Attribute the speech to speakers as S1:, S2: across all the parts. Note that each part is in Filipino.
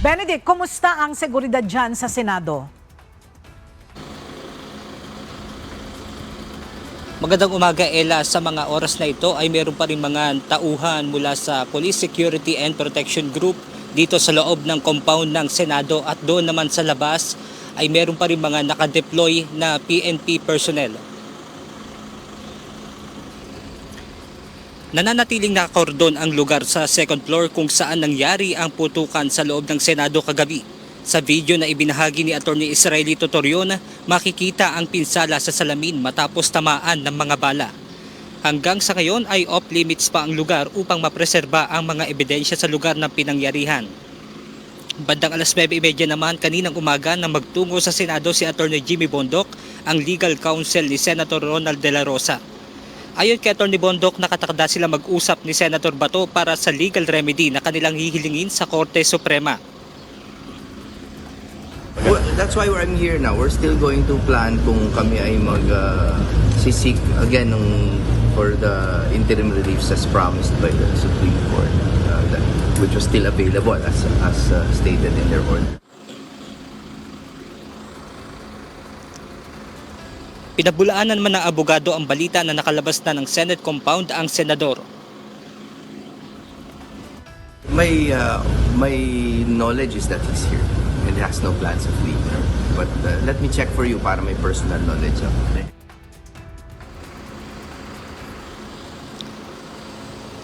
S1: Benedict, kumusta ang seguridad dyan sa Senado?
S2: Magandang umaga, Ella. Sa mga oras na ito ay meron pa rin mga tauhan mula sa Police Security and Protection Group dito sa loob ng compound ng Senado, at doon naman sa labas ay meron pa rin mga nakadeploy na PNP personnel. Nananatiling nakakordon ang lugar sa second floor kung saan nangyari ang putukan sa loob ng Senado kagabi. Sa video na ibinahagi ni Atty. Israelito Torion, makikita ang pinsala sa salamin matapos tamaan ng mga bala. Hanggang sa ngayon ay off-limits pa ang lugar upang mapreserba ang mga ebidensya sa lugar ng pinangyarihan. Bandang alas 9:30 naman kaninang umaga na magtungo sa Senado si Atty. Jimmy Bondoc, ang legal counsel ni Senator Ronald De La Rosa. Ayon kay Atty. Bondoc, nakatakda sila mag-usap ni Senator Bato para sa legal remedy na kanilang hihilingin sa Korte Suprema.
S3: Well, that's why I'm here now. We're still going to plan kung kami ay mag-sisik again for the interim reliefs as promised by the Supreme Court, which was still available as stated in their order.
S2: Pinabulaanan man ng abogado ang balita na nakalabas na ng Senate compound ang senador.
S3: My knowledge is that he's here and has no plans of leaving. But let me check for you para may personal knowledge ako.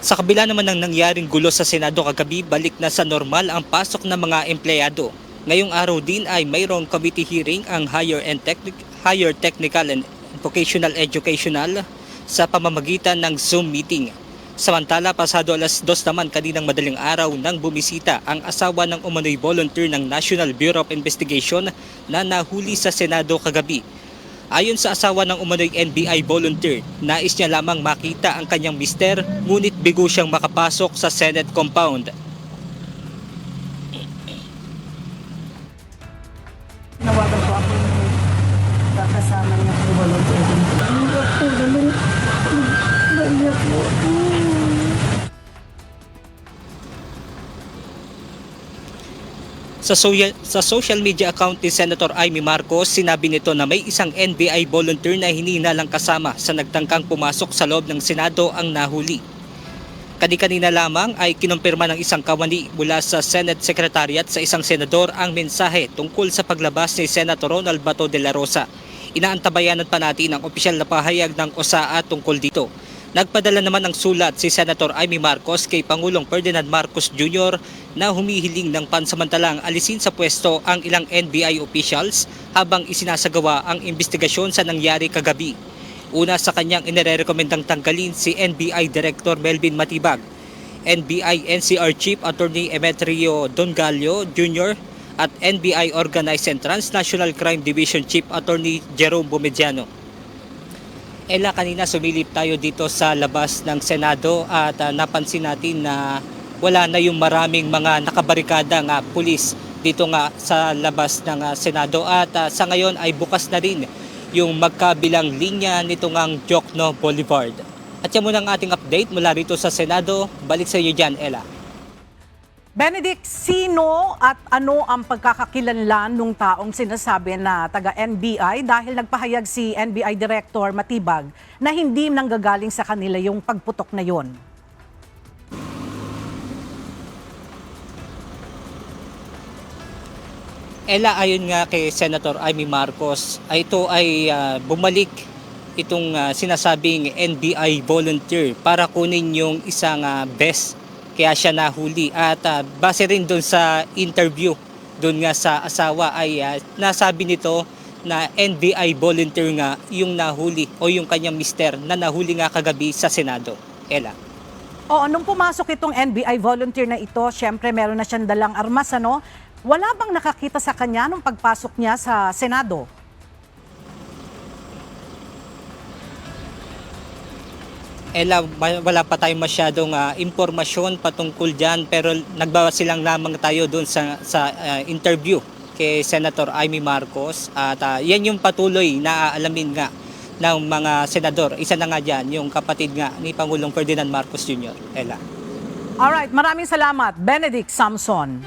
S2: Sa kabila naman ng nangyaring gulo sa Senado kagabi, balik na sa normal ang pasok ng mga empleyado. Ngayong araw din ay mayroong committee hearing ang Higher Technical and Vocational Educational sa pamamagitan ng Zoom meeting. Samantala, pasado alas 2 naman kaninang madaling araw nang bumisita ang asawa ng umano'y volunteer ng National Bureau of Investigation na nahuli sa Senado kagabi. Ayon sa asawa ng umano'y NBI volunteer, nais niya lamang makita ang kanyang mister, ngunit bigo siyang makapasok sa Senate compound.
S4: Nawagan po ako yung kasama niya po volunteer. Naiyak po.
S2: Sa social media account ni Senator Amy Marcos, sinabi nito na may isang NBI volunteer na hinihinalang kasama sa nagtangkang pumasok sa loob ng Senado ang nahuli. Kani-kanina lamang ay kinumpirma ng isang kawani mula sa Senate Secretariat sa isang senador ang mensahe tungkol sa paglabas ni Senator Ronald Bato de la Rosa. Inaantabayanan pa natin ang opisyal na pahayag ng OSAA tungkol dito. Nagpadala naman ng sulat si Senator Amy Marcos kay Pangulong Ferdinand Marcos Jr. na humihiling ng pansamantalang alisin sa pwesto ang ilang NBI officials habang isinasagawa ang investigasyon sa nangyari kagabi. Una sa kanyang inirekomendang tanggalin si NBI Director Melvin Matibag, NBI NCR Chief Attorney Emetrio Dongallo Jr. at NBI Organized and Transnational Crime Division Chief Attorney Jerome Bumediano. Ella, kanina sumilip tayo dito sa labas ng Senado at napansin natin na wala na yung maraming mga nakabarikada nga pulis dito nga sa labas ng Senado, at sa ngayon ay bukas na rin yung magkabilang linya nito ngang Jokno Boulevard. At yan muna ang ating update mula rito sa Senado. Balik sa iyo dyan, Ella.
S1: Benedict, sino at ano ang pagkakakilanlan ng taong sinasabi na taga-NBI dahil nagpahayag si NBI Director Matibag na hindi nanggagaling sa kanila yung pagputok na yon?
S2: Ella, ayon nga kay Senator Amy Marcos, ito ay bumalik itong sinasabing NBI volunteer para kunin yung isang vest. Kaya siya nahuli, at base rin doon sa interview doon nga sa asawa ay nasabi nito na NBI volunteer nga yung nahuli o yung kanyang mister na nahuli nga kagabi sa Senado. Ella.
S1: O, nung pumasok itong NBI volunteer na ito, syempre meron na siyang dalang armas, ano? Wala bang nakakita sa kanya nung pagpasok niya sa Senado?
S2: Ella, wala pa tayong masyadong impormasyon patungkol dyan, pero nagbawa silang lamang tayo doon sa interview kay Senator Amy Marcos, at yan yung patuloy na aalamin nga ng mga senador. Isa na nga dyan, yung kapatid nga ni Pangulong Ferdinand Marcos Jr. Ella.
S1: Alright, maraming salamat, Benedict Samson.